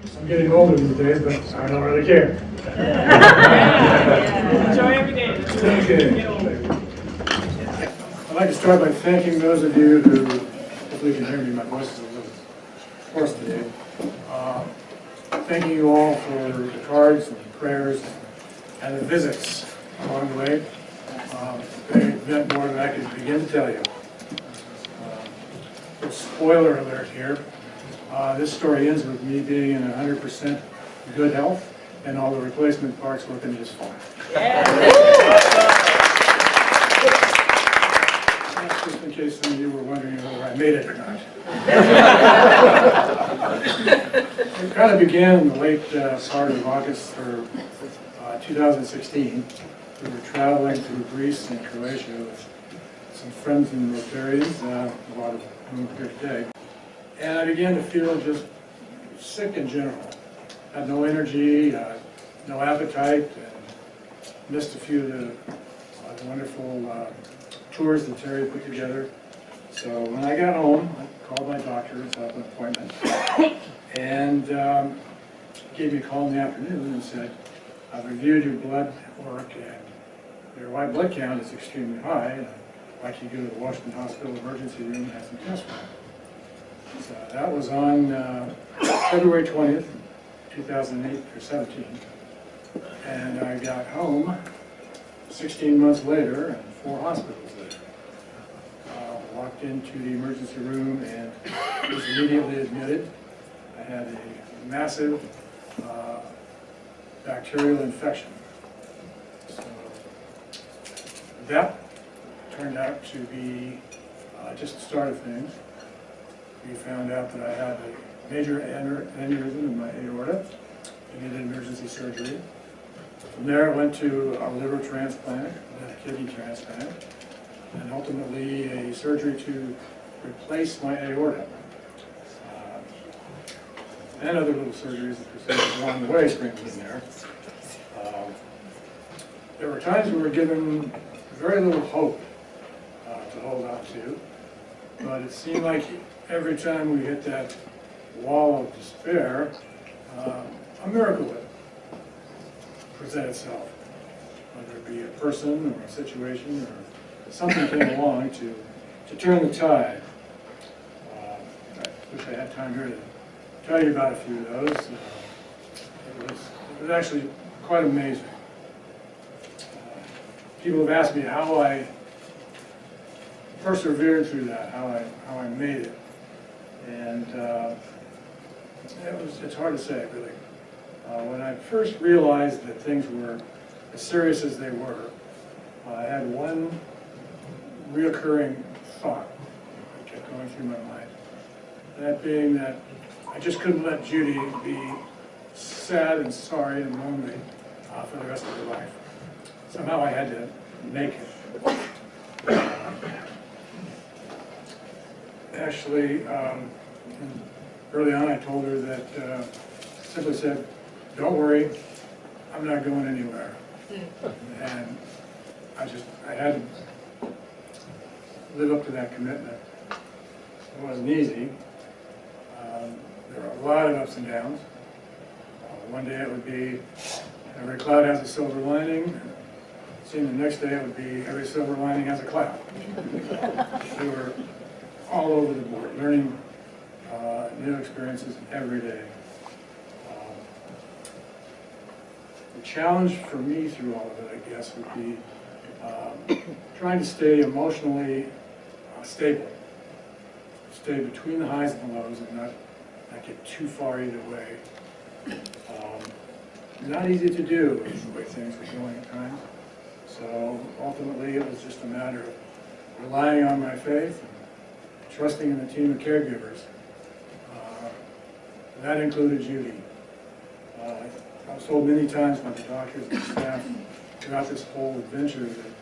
I'm getting older these days, but I don't really care. Enjoy every day. Okay. I'd like to start by thanking those of you who, hopefully you can hear me, my voice is a little hoarse today. Thanking you all for the cards and the prayers and the visits along the way. They meant more than I could begin to tell you. Spoiler alert here. This story ends with me being in 100% good health and all the replacement parts working just fine. That's just in case some of you were wondering whether I made it or not. It kind of began in the late part of August or 2016. We were traveling through Greece and Croatia with some friends in Rotarians, a lot of whom are here today. And I began to feel just sick in general. Had no energy, no appetite, and missed a few of the wonderful tours that Terry put together. So when I got home, I called my doctor and set up an appointment. And gave me a call in the afternoon and said, I've reviewed your blood work and your white blood count is extremely high. And I'd like you to go to the Washington Hospital emergency room and have some tests run. So that was on February 20th, 2008 or 17. And I got home 16 months later and 4 hospitals later. Walked into the emergency room and was immediately admitted. I had a massive bacterial infection. So that turned out to be just the start of things. We found out that I had a major aneurysm in my aorta and needed emergency surgery. From there I went to a liver transplant, then a kidney transplant, and ultimately a surgery to replace my aorta. And other little surgeries and procedures along the way sprinkled in there. There were times we were given very little hope to hold on to, but it seemed like every time we hit that wall of despair, a miracle would present itself, whether it be a person or a situation or something came along to turn the tide. I wish I had time here to tell you about a few of those. It was actually quite amazing. People have asked me how I persevered through that, how I made it, and it's hard to say, really. When I first realized that things were as serious as they were, I had one reoccurring thought that kept going through my mind. That being that I just couldn't let Judy be sad and sorry and lonely for the rest of her life. Somehow I had to make it. Actually, early on I told her that, simply said, don't worry, I'm not going anywhere. And I had to live up to that commitment. It wasn't easy. There were a lot of ups and downs. One day it would be every cloud has a silver lining. It seemed the next day it would be every silver lining has a cloud. We were all over the board, learning new experiences every day. The challenge for me through all of it, I guess, would be trying to stay emotionally stable. Stay between the highs and the lows and not get too far either way. Not easy to do with the way things were going at times. So ultimately it was just a matter of relying on my faith and trusting in the team of caregivers. That included Judy. I was told many times by the doctors and staff throughout this whole adventure that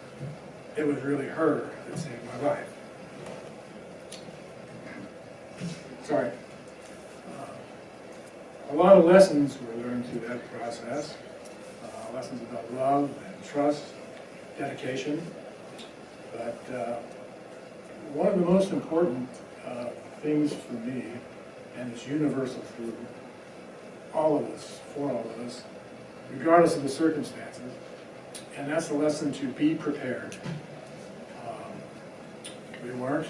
it was really her that saved my life. Sorry. A lot of lessons were learned through that process. Lessons about love and trust, dedication. But one of the most important things for me, and it's universal through all of us, for all of us, regardless of the circumstances. And that's the lesson, to be prepared. We weren't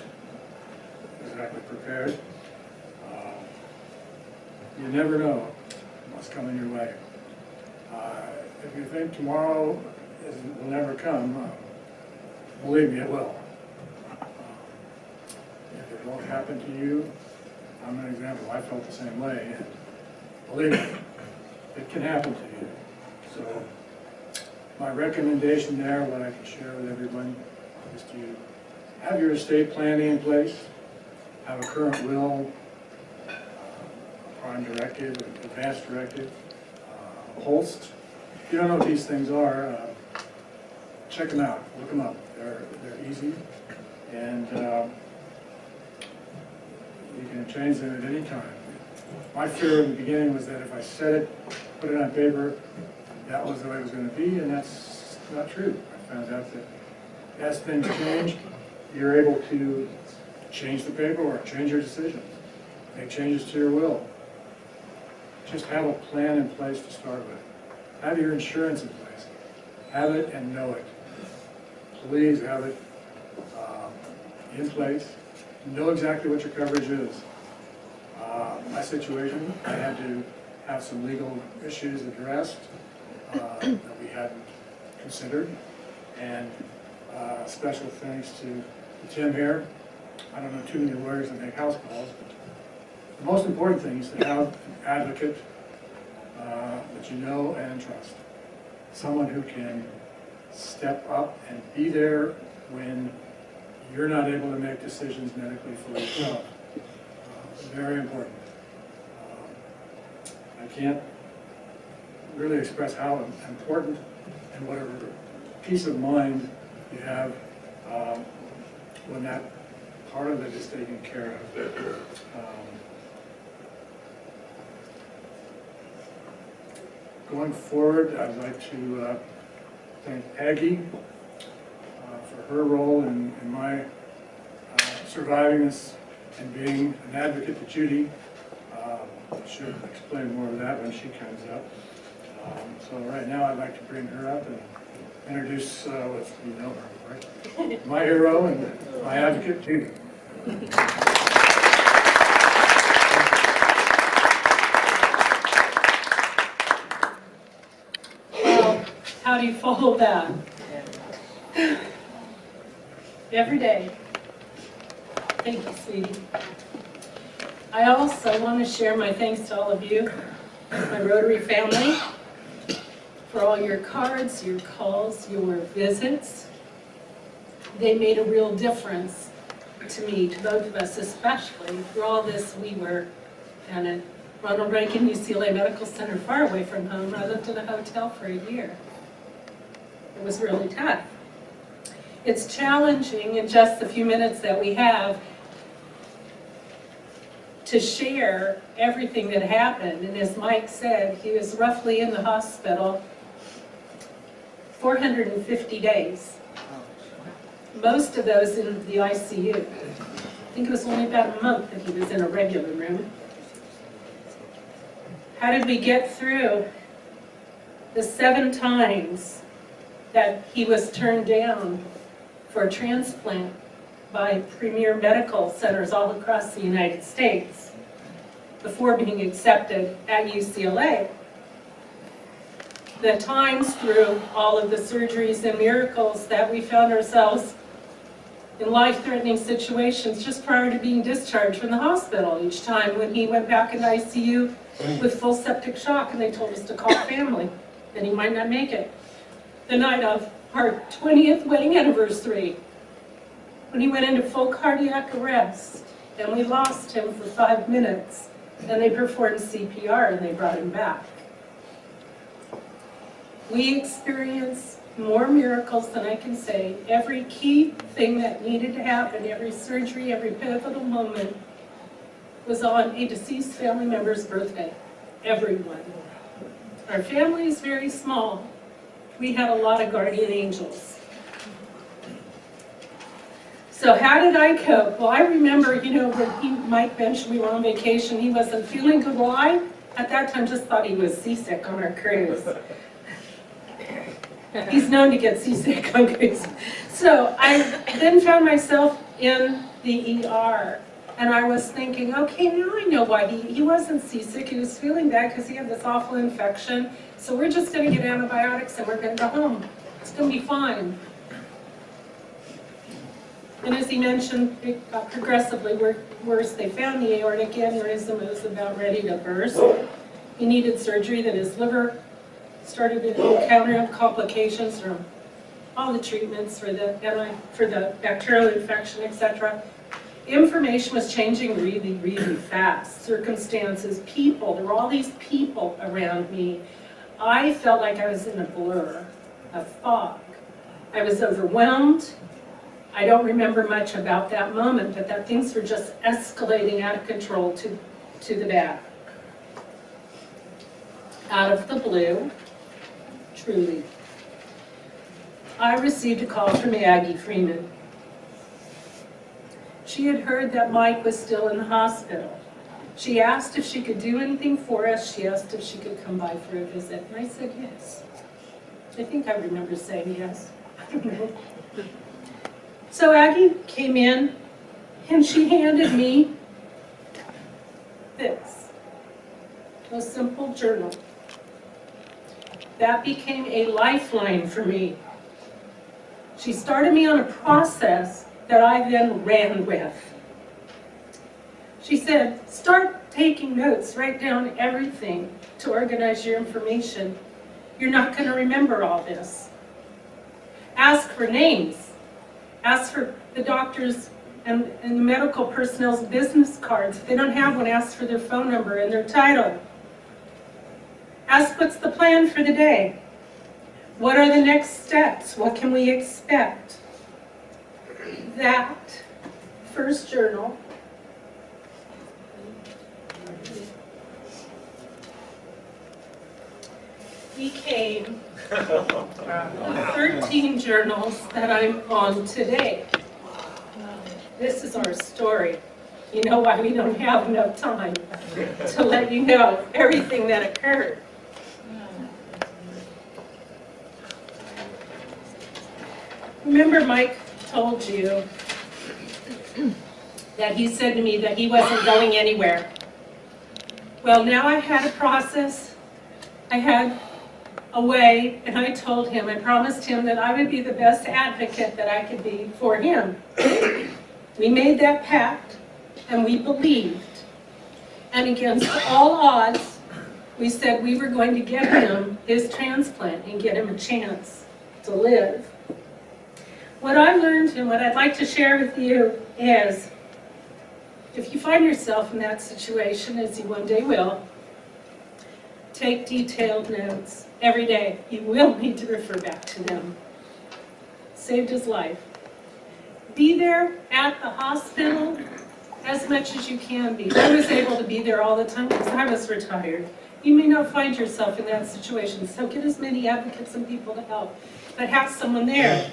exactly prepared. You never know what's coming your way. If you think tomorrow will never come, believe me, it will. If it won't happen to you, I'm an example. I felt the same way, and believe me, it can happen to you. So my recommendation there, what I can share with everyone, is to have your estate planning in place, have a current will, a prime directive, an advance directive, a holst. If you don't know what these things are, check them out, look them up. They're easy, and you can change them at any time. My fear in the beginning was that if I said it, put it on paper, that was the way it was going to be, and that's not true. I found out that as things change, you're able to change the paperwork, change your decisions, make changes to your will. Just have a plan in place to start with. Have your insurance in place. Have it and know it. Please have it in place. Know exactly what your coverage is. My situation, I had to have some legal issues addressed that we hadn't considered. And special thanks to Tim here. I don't know too many lawyers that make house calls. The most important thing is to have an advocate that you know and trust. Someone who can step up and be there when you're not able to make decisions medically for yourself. Very important. I can't really express how important and whatever peace of mind you have when that part of it is taken care of. Going forward, I'd like to thank Aggie for her role in my surviving this and being an advocate to Judy. She'll explain more of that when she comes up. So right now I'd like to bring her up and introduce, you know her, right? My hero and my advocate, Judy. Well, how do you follow that? Every day. Thank you, sweetie. I also want to share my thanks to all of you, my Rotary family, for all your cards, your calls, your visits. They made a real difference to me, to both of us especially. Through all this, we were down at Ronald Reagan UCLA Medical Center, far away from home. I lived in a hotel for a year. It was really tough. It's challenging in just the few minutes that we have to share everything that happened. And as Mike said, he was roughly in the hospital 450 days. Most of those in the ICU. I think it was only about a month that he was in a regular room. How did we get through the 7 times that he was turned down for a transplant by premier medical centers all across the United States before being accepted at UCLA? The times through all of the surgeries and miracles that we found ourselves in life-threatening situations just prior to being discharged from the hospital. Each time when he went back into ICU with full septic shock and they told us to call family, and he might not make it. The night of our 20th wedding anniversary, when he went into full cardiac arrest, and we lost him for 5 minutes, and they performed CPR and they brought him back. We experienced more miracles than I can say. Every key thing that needed to happen, every surgery, every pivotal moment was on a deceased family member's birthday. Everyone. Our family is very small. We had a lot of guardian angels. So how did I cope? Well, I remember, when Mike mentioned we were on vacation, he wasn't feeling good. Well, I at that time just thought he was seasick on our cruise. He's known to get seasick on cruises. So I then found myself in the ER. And I was thinking, okay, now I know why he wasn't seasick. He was feeling bad because he had this awful infection. So we're just going to get antibiotics and we're going to go home. It's going to be fine. And as he mentioned, it got progressively worse. They found the aortic aneurysm. It was about ready to burst. He needed surgery. Then his liver started to encounter complications from all the treatments for the bacterial infection, etc. Information was changing really, really fast. Circumstances, people, there were all these people around me. I felt like I was in a blur, a fog. I was overwhelmed. I don't remember much about that moment, but that things were just escalating out of control to the bad. Out of the blue, truly, I received a call from Aggie Freeman. She had heard that Mike was still in the hospital. She asked if she could do anything for us. She asked if she could come by for a visit. And I said yes. I think I remember saying yes. I don't know. So Aggie came in and she handed me this, a simple journal. That became a lifeline for me. She started me on a process that I then ran with. She said, start taking notes, write down everything to organize your information. You're not going to remember all this. Ask for names. Ask for the doctors and the medical personnel's business cards. If they don't have one, ask for their phone number and their title. Ask what's the plan for the day. What are the next steps? What can we expect? That first journal became 13 journals that I'm on today. This is our story. You know why we don't have enough time to let you know everything that occurred. Remember Mike told you that he said to me that he wasn't going anywhere. Well, now I had a process, I had a way, and I told him, I promised him that I would be the best advocate that I could be for him. We made that pact, and we believed. And against all odds, we said we were going to get him his transplant and get him a chance to live. What I learned and what I'd like to share with you is, if you find yourself in that situation, as you one day will, take detailed notes every day. You will need to refer back to them. Saved his life. Be there at the hospital as much as you can be. I was able to be there all the time because I was retired. You may not find yourself in that situation, so get as many advocates and people to help, but have someone there.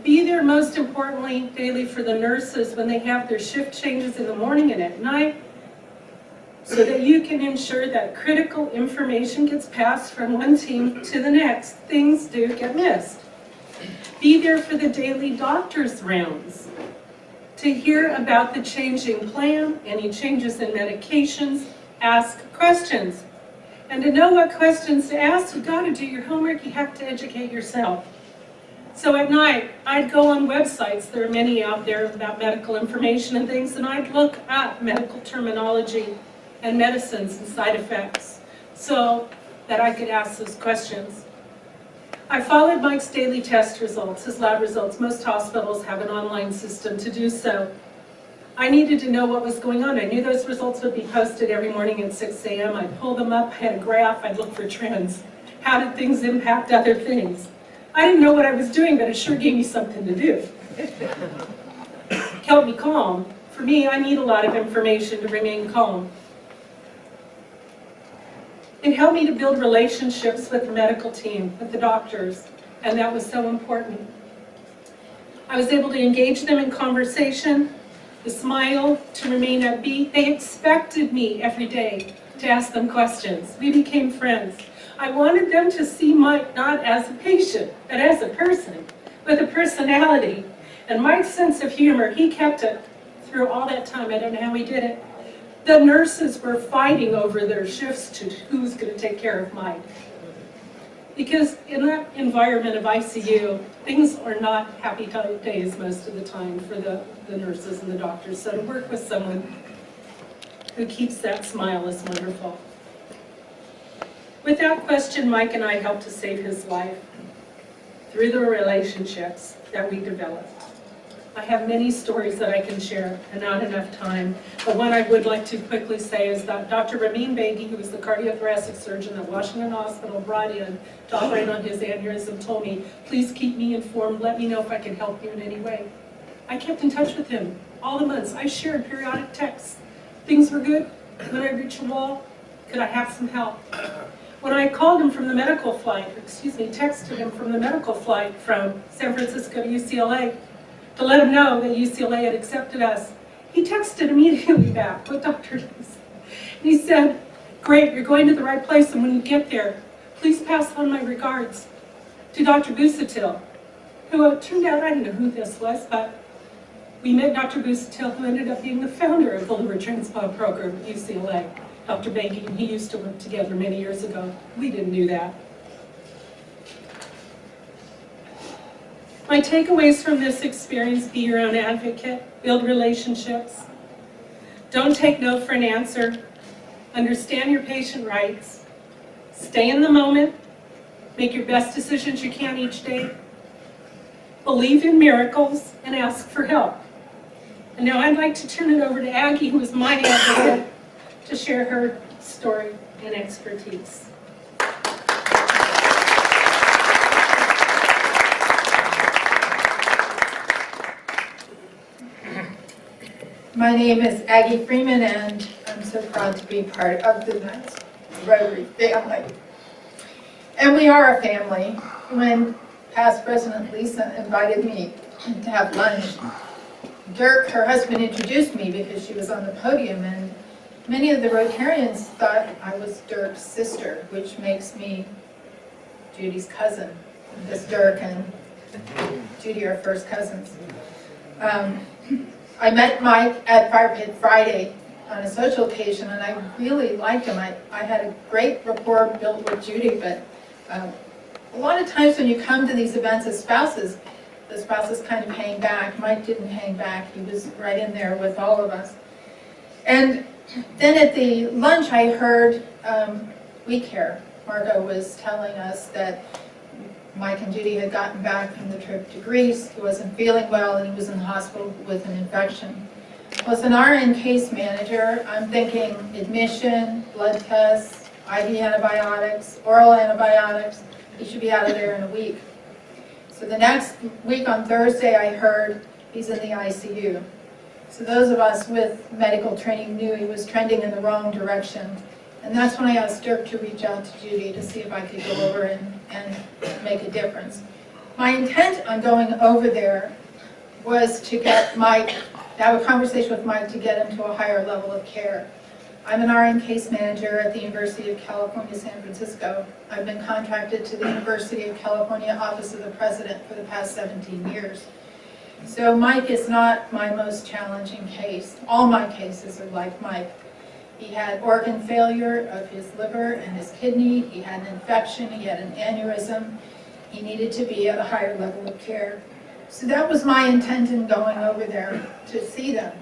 Be there, most importantly, daily for the nurses when they have their shift changes in the morning and at night, so that you can ensure that critical information gets passed from one team to the next. Things do get missed. Be there for the daily doctor's rounds, to hear about the changing plan, any changes in medications, ask questions. And to know what questions to ask, you've got to do your homework, you have to educate yourself. So at night, I'd go on websites, there are many out there about medical information and things, and I'd look up medical terminology and medicines and side effects so that I could ask those questions. I followed Mike's daily test results, his lab results. Most hospitals have an online system to do so. I needed to know what was going on. I knew those results would be posted every morning at 6 a.m. I'd pull them up, I had a graph, I'd look for trends. How did things impact other things? I didn't know what I was doing, but it sure gave me something to do. Kept me calm. For me, I need a lot of information to remain calm. It helped me to build relationships with the medical team, with the doctors, and that was so important. I was able to engage them in conversation, to smile, to remain upbeat. They expected me every day to ask them questions. We became friends. I wanted them to see Mike not as a patient, but as a person, with a personality. And Mike's sense of humor, he kept it through all that time. I don't know how he did it. The nurses were fighting over their shifts to who's going to take care of Mike. Because in that environment of ICU, things are not happy days most of the time for the nurses and the doctors. So to work with someone who keeps that smile is wonderful. Without question, Mike and I helped to save his life through the relationships that we developed. I have many stories that I can share, and not enough time. But one I would like to quickly say is that Dr. Ramin Beghi, who was the cardiothoracic surgeon at Washington Hospital, brought in to operate on his aneurysm, told me, please keep me informed, let me know if I can help you in any way. I kept in touch with him all the months. I shared periodic texts. Things were good. When I reached a wall, could I have some help? When I called him from the medical flight, texted him from the medical flight from San Francisco to UCLA to let him know that UCLA had accepted us, he texted immediately back, what doctor it is. And he said, great, you're going to the right place, and when you get there, please pass on my regards to Dr. Busatil, who it turned out, I didn't know who this was, but we met Dr. Busatil, who ended up being the founder of the liver transplant program at UCLA. Dr. Beghi and he used to work together many years ago. We didn't know that. My takeaways from this experience: be your own advocate, build relationships, don't take no for an answer, understand your patient rights, stay in the moment, make your best decisions you can each day, believe in miracles, and ask for help. And now I'd like to turn it over to Aggie, who is my advocate, to share her story and expertise. My name is Aggie Freeman, and I'm so proud to be part of the Niles Rotary family. And we are a family. When past President Lisa invited me to have lunch, Dirk, her husband, introduced me because she was on the podium, and many of the Rotarians thought I was Dirk's sister, which makes me Judy's cousin, because Dirk and Judy are first cousins. I met Mike at Fire Pit Friday on a social occasion, and I really liked him. I had a great rapport built with Judy, but a lot of times when you come to these events as spouses, the spouses kind of hang back. Mike didn't hang back. He was right in there with all of us. And then at the lunch, I heard We Care. Margot was telling us that Mike and Judy had gotten back from the trip to Greece. He wasn't feeling well, and he was in the hospital with an infection. Well, as an RN case manager, I'm thinking admission, blood tests, IV antibiotics, oral antibiotics. He should be out of there in a week. So the next week on Thursday, I heard he's in the ICU. So those of us with medical training knew he was trending in the wrong direction. And that's when I asked Dirk to reach out to Judy to see if I could go over and make a difference. My intent on going over there was to get Mike, to have a conversation with Mike to get him to a higher level of care. I'm an RN case manager at the University of California, San Francisco. I've been contracted to the University of California Office of the President for the past 17 years. So Mike is not my most challenging case. All my cases are like Mike. He had organ failure of his liver and his kidney. He had an infection. He had an aneurysm. He needed to be at a higher level of care. So that was my intent in going over there to see them.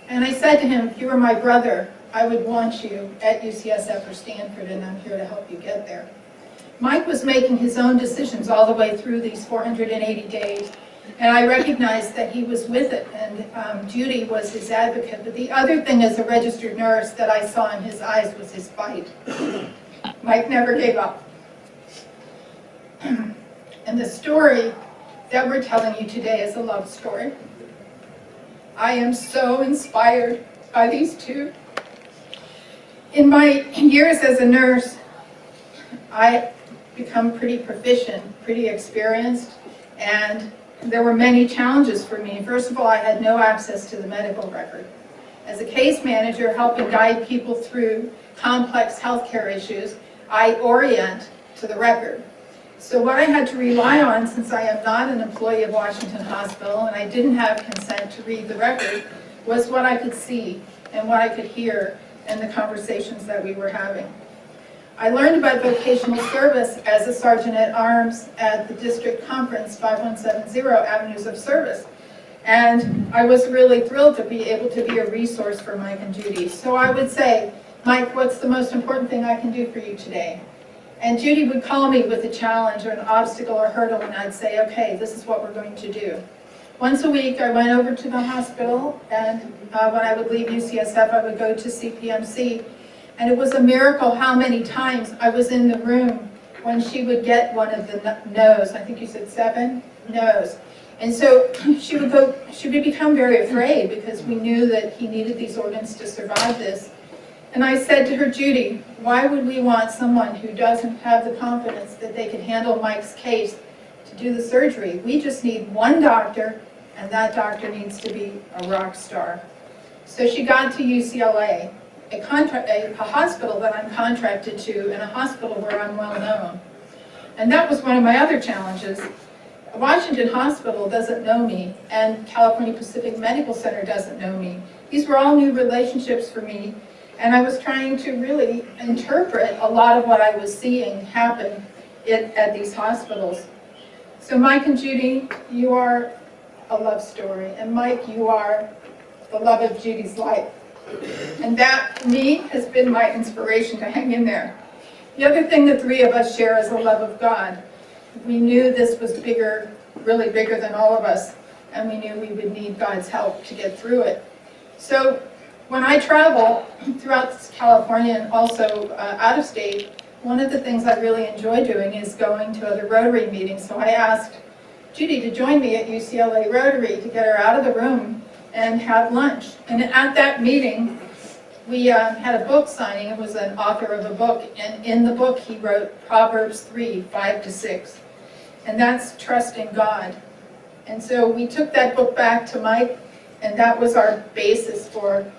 And I said to him, if you were my brother, I would want you at UCSF or Stanford, and I'm here to help you get there. Mike was making his own decisions all the way through these 480 days. And I recognized that he was with it, and Judy was his advocate. But the other thing as a registered nurse that I saw in his eyes was his fight. Mike never gave up. And the story that we're telling you today is a love story. I am so inspired by these two. In my years as a nurse, I become pretty proficient, pretty experienced, and there were many challenges for me. First of all, I had no access to the medical record. As a case manager, helping guide people through complex healthcare issues, I orient to the record. So what I had to rely on, since I am not an employee of Washington Hospital and I didn't have consent to read the record, was what I could see and what I could hear in the conversations that we were having. I learned about vocational service as a sergeant at arms at the district conference 5170 Avenues of Service. And I was really thrilled to be able to be a resource for Mike and Judy. So I would say, Mike, what's the most important thing I can do for you today? And Judy would call me with a challenge or an obstacle or hurdle, and I'd say, okay, this is what we're going to do. Once a week, I went over to the hospital, and when I would leave UCSF, I would go to CPMC. And it was a miracle how many times I was in the room when she would get one of the no's. I think you said 7 no's. And so she would become very afraid because we knew that he needed these organs to survive this. And I said to her, Judy, why would we want someone who doesn't have the confidence that they can handle Mike's case to do the surgery? We just need one doctor, and that doctor needs to be a rock star. So she got to UCLA, a hospital that I'm contracted to, and a hospital where I'm well known. And that was one of my other challenges. Washington Hospital doesn't know me, and California Pacific Medical Center doesn't know me. These were all new relationships for me, and I was trying to really interpret a lot of what I was seeing happen at these hospitals. So Mike and Judy, you are a love story, and Mike, you are the love of Judy's life. And that, to me, has been my inspiration to hang in there. The other thing the three of us share is a love of God. We knew this was bigger, really bigger than all of us, and we knew we would need God's help to get through it. So when I travel throughout California and also out of state, one of the things I really enjoy doing is going to other Rotary meetings. So I asked Judy to join me at UCLA Rotary to get her out of the room and have lunch. And at that meeting, we had a book signing. It was an author of a book, and in the book he wrote Proverbs 3:5-6, and that's trusting God. And so we took that book back to Mike, and that was our basis for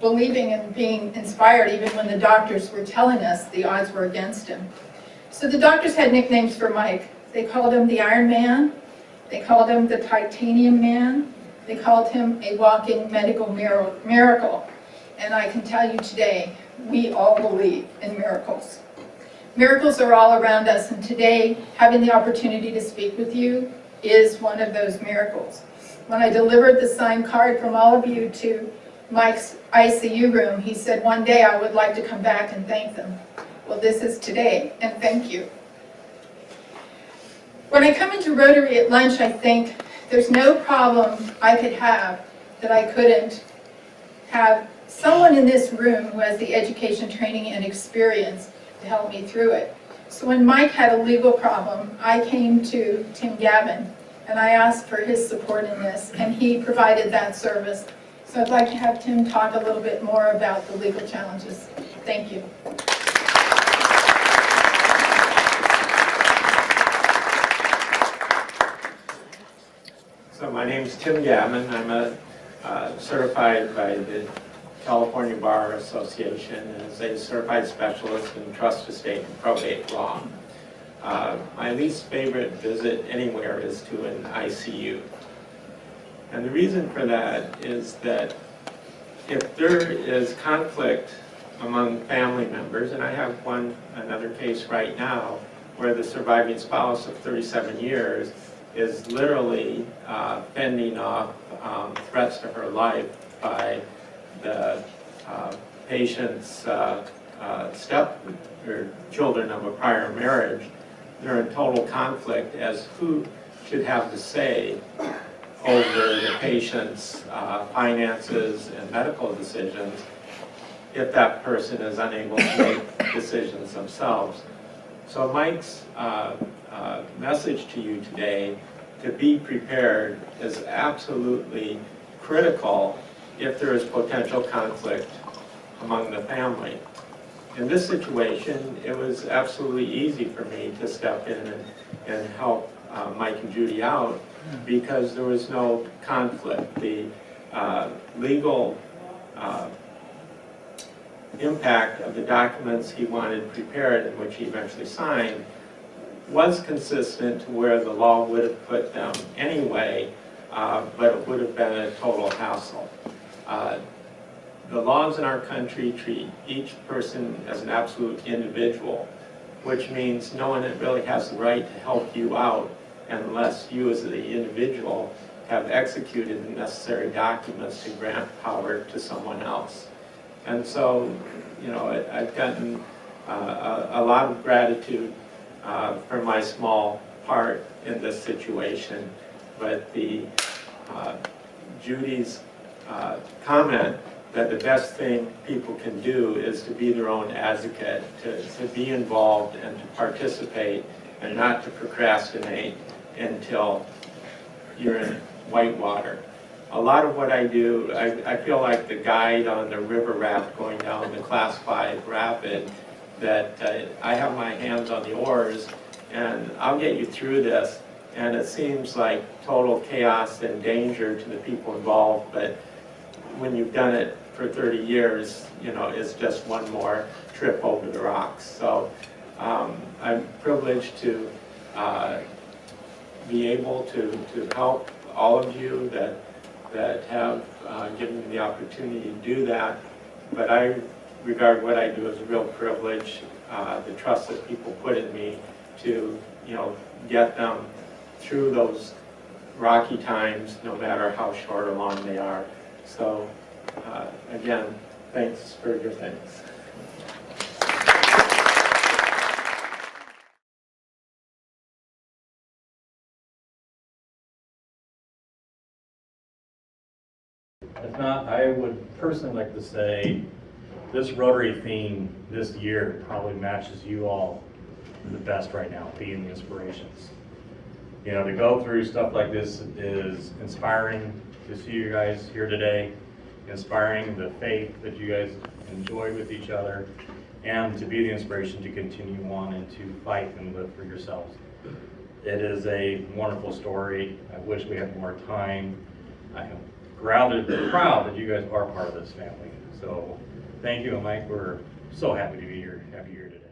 believing and being inspired even when the doctors were telling us the odds were against him. So the doctors had nicknames for Mike. They called him the Iron Man, they called him the Titanium Man, they called him a walking medical miracle. And I can tell you today, we all believe in miracles. Miracles are all around us, and today, having the opportunity to speak with you is one of those miracles. When I delivered the signed card from all of you to Mike's ICU room, he said, one day I would like to come back and thank them. Well, this is today, and thank you. When I come into Rotary at lunch, I think there's no problem I could have that I couldn't have someone in this room who has the education, training, and experience to help me through it. So when Mike had a legal problem, I came to Tim Gavin, and I asked for his support in this, and he provided that service. So I'd like to have Tim talk a little bit more about the legal challenges. Thank you. So my name is Tim Gavin. I'm certified by the California Bar Association as a certified specialist in trust, estate, and probate law. My least favorite visit anywhere is to an ICU. And the reason for that is that if there is conflict among family members, and I have another case right now where the surviving spouse of 37 years is literally fending off threats to her life by the patient's step or children of a prior marriage. They're in total conflict as who should have the say over the patient's finances and medical decisions if that person is unable to make decisions themselves. So Mike's message to you today, to be prepared, is absolutely critical if there is potential conflict among the family. In this situation, it was absolutely easy for me to step in and help Mike and Judy out because there was no conflict. The legal impact of the documents he wanted prepared and which he eventually signed was consistent to where the law would have put them anyway, but it would have been a total hassle. The laws in our country treat each person as an absolute individual, which means no one really has the right to help you out unless you as the individual have executed the necessary documents to grant power to someone else. And so, you know, I've gotten a lot of gratitude for my small part in this situation, but Judy's comment that the best thing people can do is to be their own advocate, to be involved and to participate and not to procrastinate until you're in white water. A lot of what I do, I feel like the guide on the river raft going down the Class 5 rapid, that I have my hands on the oars and I'll get you through this. And it seems like total chaos and danger to the people involved, but when you've done it for 30 years, you know, it's just one more trip over the rocks. So I'm privileged to be able to help all of you that have given me the opportunity to do that. But I regard what I do as a real privilege, the trust that people put in me to, you know, get them through those rocky times, no matter how short or long they are. So again, thanks for your thanks. If not, I would personally like to say this Rotary theme this year probably matches you all the best right now, being the inspirations. You know, to go through stuff like this is inspiring to see you guys here today, inspiring the faith that you guys enjoy with each other, and to be the inspiration to continue on and to fight and live for yourselves. It is a wonderful story. I wish we had more time. I am proud that you guys are part of this family. So thank you, and Mike, we're so happy to be here today.